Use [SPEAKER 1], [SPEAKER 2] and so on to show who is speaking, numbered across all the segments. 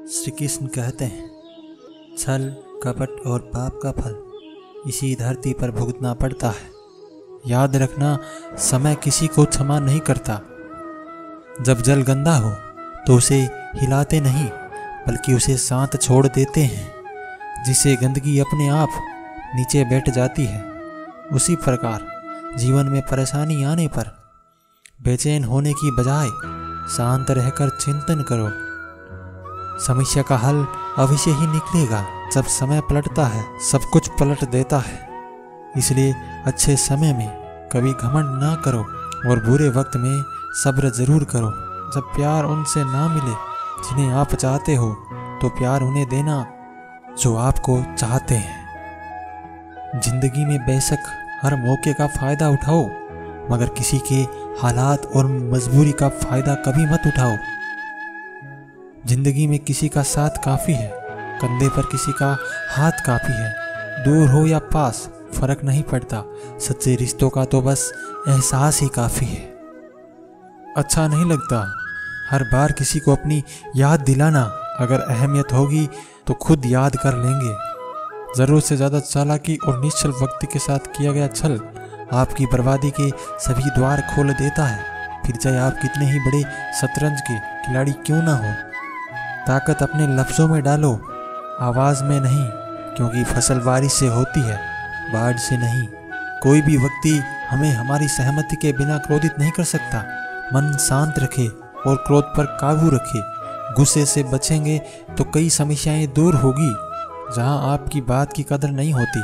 [SPEAKER 1] श्री कृष्ण कहते हैं, छल कपट और पाप का फल इसी धरती पर भुगतना पड़ता है। याद रखना, समय किसी को क्षमा नहीं करता। जब जल गंदा हो तो उसे हिलाते नहीं बल्कि उसे शांत छोड़ देते हैं, जिससे गंदगी अपने आप नीचे बैठ जाती है। उसी प्रकार जीवन में परेशानी आने पर बेचैन होने की बजाय शांत रहकर चिंतन करो। समस्या का हल अवश्य ही निकलेगा। जब समय पलटता है सब कुछ पलट देता है। इसलिए अच्छे समय में कभी घमंड ना करो और बुरे वक्त में सब्र जरूर करो। जब प्यार उनसे ना मिले जिन्हें आप चाहते हो तो प्यार उन्हें देना जो आपको चाहते हैं। जिंदगी में बेशक हर मौके का फायदा उठाओ, मगर किसी के हालात और मजबूरी का फायदा कभी मत उठाओ। जिंदगी में किसी का साथ काफ़ी है, कंधे पर किसी का हाथ काफ़ी है। दूर हो या पास फर्क नहीं पड़ता, सच्चे रिश्तों का तो बस एहसास ही काफ़ी है। अच्छा नहीं लगता हर बार किसी को अपनी याद दिलाना। अगर अहमियत होगी तो खुद याद कर लेंगे। ज़रूरत से ज़्यादा चालाकी और निश्चल व्यक्ति के साथ किया गया छल आपकी बर्बादी के सभी द्वार खोल देता है। फिर चाहे आप कितने ही बड़े शतरंज के खिलाड़ी क्यों ना हो। ताकत अपने लफ्ज़ों में डालो, आवाज़ में नहीं, क्योंकि फसल बारिश से होती है, बाढ़ से नहीं। कोई भी व्यक्ति हमें हमारी सहमति के बिना क्रोधित नहीं कर सकता। मन शांत रखे और क्रोध पर काबू रखे। गुस्से से बचेंगे तो कई समस्याएं दूर होगी। जहां आपकी बात की कदर नहीं होती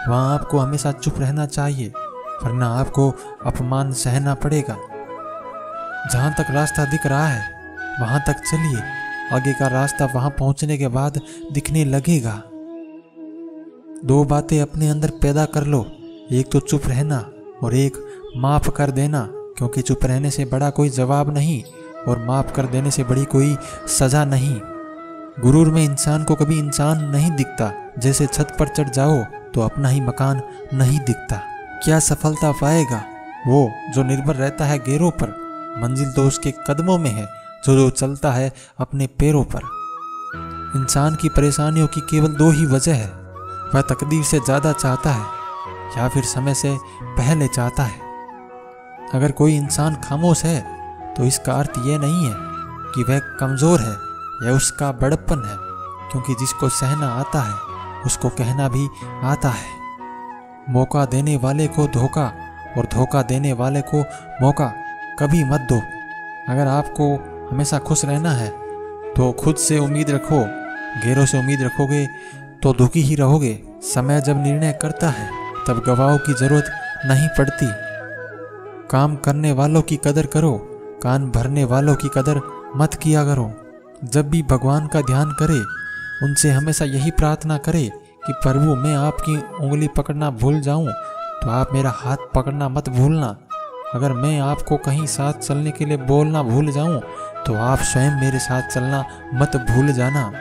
[SPEAKER 1] वहां आपको हमेशा चुप रहना चाहिए, वरना आपको अपमान सहना पड़ेगा। जहां तक रास्ता दिख रहा है वहां तक चलिए, आगे का रास्ता वहां पहुंचने के बाद दिखने लगेगा। दो बातें अपने अंदर पैदा कर लो, एक तो चुप रहना और एक माफ कर देना, क्योंकि चुप रहने से बड़ा कोई जवाब नहीं और माफ कर देने से बड़ी कोई सजा नहीं। गुरूर में इंसान को कभी इंसान नहीं दिखता। जैसे छत पर चढ़ जाओ तो अपना ही मकान नहीं दिखता। क्या सफलता पाएगा वो जो निर्भर रहता है गैरों पर। मंजिल तो उसके कदमों में है जो चलता है अपने पैरों पर। इंसान की परेशानियों की केवल दो ही वजह है, वह तकदीर से ज़्यादा चाहता है या फिर समय से पहले चाहता है। अगर कोई इंसान खामोश है तो इसका अर्थ यह नहीं है कि वह कमज़ोर है या उसका बड़प्पन है, क्योंकि जिसको सहना आता है उसको कहना भी आता है। मौका देने वाले को धोखा और धोखा देने वाले को मौका कभी मत दो। अगर आपको हमेशा खुश रहना है तो खुद से उम्मीद रखो। गैरों से उम्मीद रखोगे तो दुखी ही रहोगे। समय जब निर्णय करता है तब गवाहों की जरूरत नहीं पड़ती। काम करने वालों की कदर करो, कान भरने वालों की कदर मत किया करो। जब भी भगवान का ध्यान करे उनसे हमेशा यही प्रार्थना करे कि प्रभु मैं आपकी उंगली पकड़ना भूल जाऊं तो आप मेरा हाथ पकड़ना मत भूलना। अगर मैं आपको कहीं साथ चलने के लिए बोलना भूल जाऊं तो आप स्वयं मेरे साथ चलना मत भूल जाना।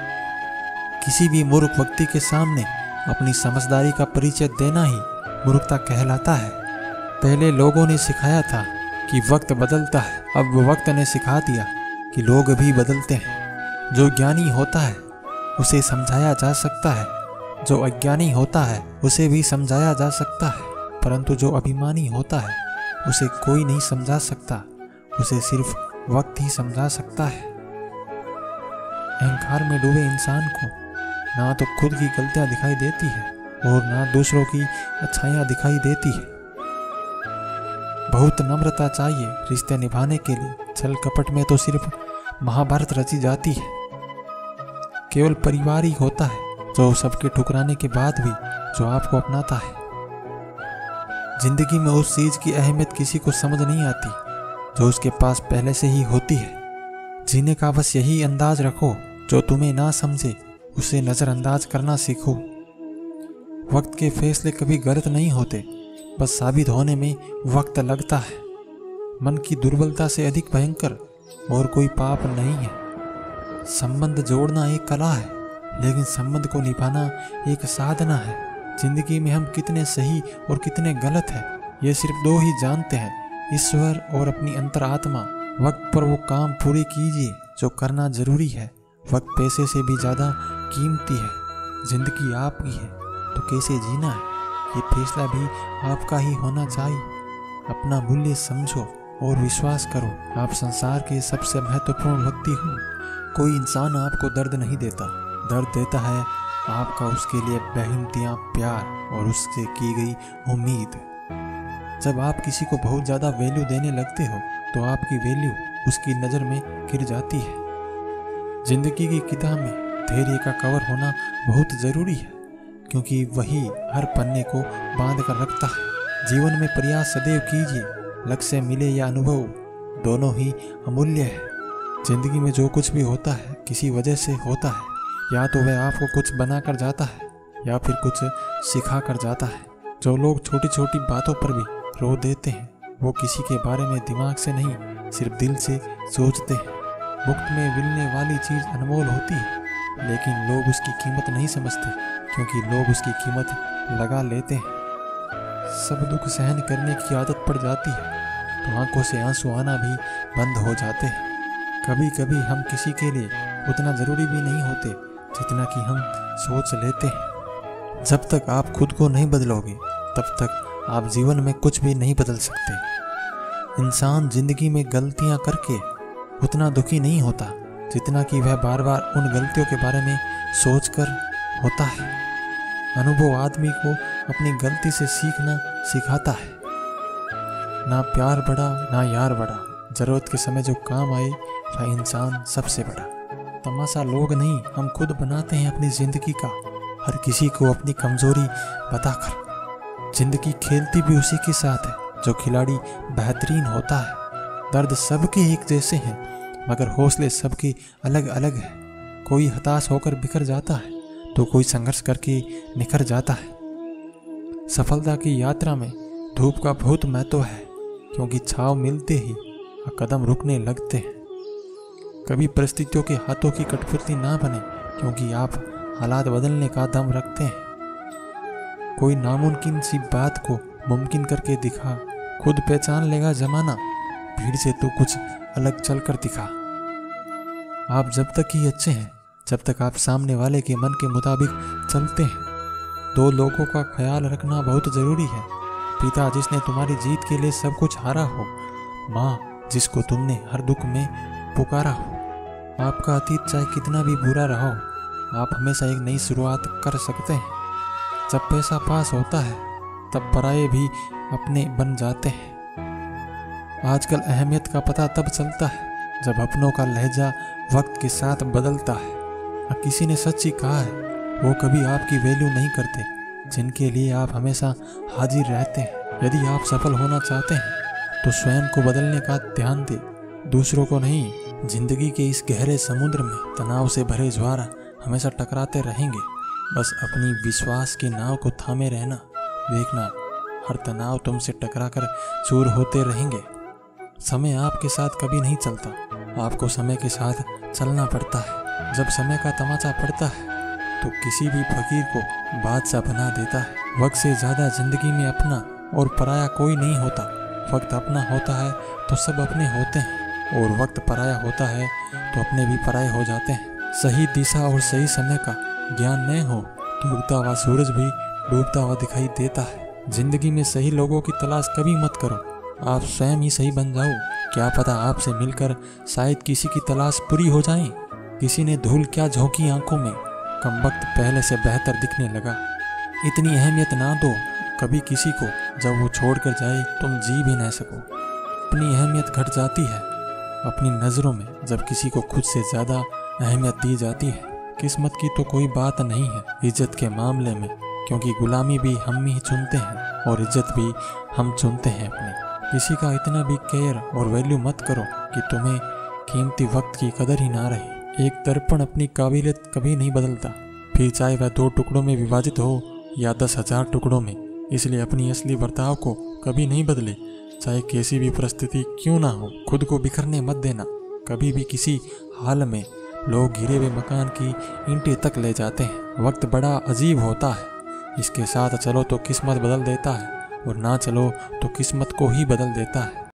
[SPEAKER 1] किसी भी मूर्ख व्यक्ति के सामने अपनी समझदारी का परिचय देना ही मूर्खता कहलाता है। पहले लोगों ने सिखाया था कि वक्त बदलता है, अब वक्त ने सिखा दिया कि लोग भी बदलते हैं। जो ज्ञानी होता है उसे समझाया जा सकता है, जो अज्ञानी होता है उसे भी समझाया जा सकता है, परंतु जो अभिमानी होता है उसे कोई नहीं समझा सकता, उसे सिर्फ वक्त ही समझा सकता है। अहंकार में डूबे इंसान को ना तो खुद की गलतियां दिखाई देती है और ना दूसरों की अच्छाइयां दिखाई देती है। बहुत नम्रता चाहिए रिश्ते निभाने के लिए। छल कपट में तो सिर्फ महाभारत रची जाती है। केवल परिवार ही होता है जो सबके ठुकराने के बाद भी जो आपको अपनाता है। जिंदगी में उस चीज की अहमियत किसी को समझ नहीं आती जो उसके पास पहले से ही होती है। जीने का बस यही अंदाज रखो, जो तुम्हें ना समझे उसे नज़रअंदाज करना सीखो। वक्त के फैसले कभी गलत नहीं होते, बस साबित होने में वक्त लगता है। मन की दुर्बलता से अधिक भयंकर और कोई पाप नहीं है। संबंध जोड़ना एक कला है, लेकिन संबंध को निभाना एक साधना है। जिंदगी में हम कितने सही और कितने गलत हैं ये सिर्फ दो ही जानते हैं, ईश्वर और अपनी अंतरात्मा। वक्त पर वो काम पूरे कीजिए जो करना जरूरी है, वक्त पैसे से भी ज़्यादा कीमती है। जिंदगी आपकी है तो कैसे जीना है ये फैसला भी आपका ही होना चाहिए। अपना मूल्य समझो और विश्वास करो, आप संसार के सबसे महत्वपूर्ण व्यक्ति हो। कोई इंसान आपको दर्द नहीं देता, दर्द देता है आपका उसके लिए बेहिम्मतियाँ प्यार और उससे की गई उम्मीद। जब आप किसी को बहुत ज़्यादा वैल्यू देने लगते हो तो आपकी वैल्यू उसकी नज़र में गिर जाती है। जिंदगी की किताब में धैर्य का कवर होना बहुत ज़रूरी है, क्योंकि वही हर पन्ने को बांध कर रखता है। जीवन में प्रयास सदैव कीजिए, लक्ष्य मिले या अनुभव, दोनों ही अमूल्य है। जिंदगी में जो कुछ भी होता है किसी वजह से होता है, या तो वह आपको कुछ बना कर जाता है या फिर कुछ सिखा कर जाता है। जो लोग छोटी छोटी बातों पर भी रो देते हैं वो किसी के बारे में दिमाग से नहीं सिर्फ दिल से सोचते हैं। मुफ्त में मिलने वाली चीज़ अनमोल होती है, लेकिन लोग उसकी कीमत नहीं समझते, क्योंकि लोग उसकी कीमत लगा लेते हैं। सब दुख सहन करने की आदत पड़ जाती है तो आंखों से आंसू आना भी बंद हो जाते हैं। कभी कभी हम किसी के लिए उतना ज़रूरी भी नहीं होते जितना कि हम सोच लेते हैं। जब तक आप खुद को नहीं बदलोगे तब तक आप जीवन में कुछ भी नहीं बदल सकते। इंसान जिंदगी में गलतियां करके उतना दुखी नहीं होता जितना कि वह बार बार उन गलतियों के बारे में सोचकर होता है। अनुभव आदमी को अपनी गलती से सीखना सिखाता है। ना प्यार बड़ा ना यार बड़ा, जरूरत के समय जो काम आए वह इंसान सबसे बड़ा। तमाशा लोग नहीं, हम खुद बनाते हैं अपनी जिंदगी का, हर किसी को अपनी कमजोरी बताकर। जिंदगी खेलती भी उसी के साथ है जो खिलाड़ी बेहतरीन होता है। दर्द सबके एक जैसे हैं मगर हौसले सबके अलग अलग हैं। कोई हताश होकर बिखर जाता है तो कोई संघर्ष करके निखर जाता है। सफलता की यात्रा में धूप का बहुत महत्व है, क्योंकि छाव मिलते ही कदम रुकने लगते हैं। कभी परिस्थितियों के हाथों की कठपुतली ना बने, क्योंकि आप हालात बदलने का दम रखते हैं। कोई नामुमकिन सी बात को मुमकिन करके दिखा, खुद पहचान लेगा जमाना, भीड़ से तो कुछ अलग चल कर दिखा। आप जब तक ही अच्छे हैं जब तक आप सामने वाले के मन के मुताबिक चलते हैं। दो लोगों का ख्याल रखना बहुत ज़रूरी है, पिता जिसने तुम्हारी जीत के लिए सब कुछ हारा हो, माँ जिसको तुमने हर दुख में पुकारा हो। आपका अतीत चाहे कितना भी बुरा रहा हो, आप हमेशा एक नई शुरुआत कर सकते हैं। जब पैसा पास होता है तब पराये भी अपने बन जाते हैं। आजकल अहमियत का पता तब चलता है जब अपनों का लहजा वक्त के साथ बदलता है। किसी ने सच ही कहा है, वो कभी आपकी वैल्यू नहीं करते जिनके लिए आप हमेशा हाजिर रहते हैं। यदि आप सफल होना चाहते हैं तो स्वयं को बदलने का ध्यान दें, दूसरों को नहीं। जिंदगी के इस गहरे समुद्र में तनाव से भरे ज्वार हमेशा टकराते रहेंगे। बस अपनी विश्वास की नाव को थामे रहना, देखना हर तनाव तुमसे टकराकर चूर होते रहेंगे। समय आपके साथ कभी नहीं चलता, आपको समय के साथ चलना पड़ता है। जब समय का तमाचा पड़ता है तो किसी भी फकीर को बादशाह बना देता है। वक्त से ज़्यादा जिंदगी में अपना और पराया कोई नहीं होता। वक्त अपना होता है तो सब अपने होते हैं, और वक्त पराया होता है तो अपने भी पराये हो जाते हैं। सही दिशा और सही समय का ज्ञान न हो तो उगता हुआ सूरज भी डूबता हुआ दिखाई देता है। जिंदगी में सही लोगों की तलाश कभी मत करो, आप स्वयं ही सही बन जाओ। क्या पता आपसे मिलकर शायद किसी की तलाश पूरी हो जाए। किसी ने धूल क्या झोंकी आंखों में, कमबख्त पहले से बेहतर दिखने लगा। इतनी अहमियत ना दो कभी किसी को, जब वो छोड़ कर जाए तुम जी भी न सको। अपनी अहमियत घट जाती है अपनी नज़रों में जब किसी को खुद से ज़्यादा अहमियत दी जाती है। किस्मत की तो कोई बात नहीं है इज्जत के मामले में, क्योंकि गुलामी भी हम ही चुनते हैं और इज्जत भी हम चुनते हैं अपनी। किसी का इतना भी केयर और वैल्यू मत करो कि तुम्हें कीमती वक्त की कदर ही ना रहे। एक दर्पण अपनी काबिलियत कभी नहीं बदलता, फिर चाहे वह 2 टुकड़ों में विभाजित हो या 10,000 टुकड़ों में। इसलिए अपनी असली बर्ताव को कभी नहीं बदले, चाहे कैसी भी परिस्थिति क्यों ना हो। खुद को बिखरने मत देना कभी भी किसी हाल में। लोग गिरे हुए मकान की ईंटें तक ले जाते हैं। वक्त बड़ा अजीब होता है, इसके साथ चलो तो किस्मत बदल देता है, और ना चलो तो किस्मत को ही बदल देता है।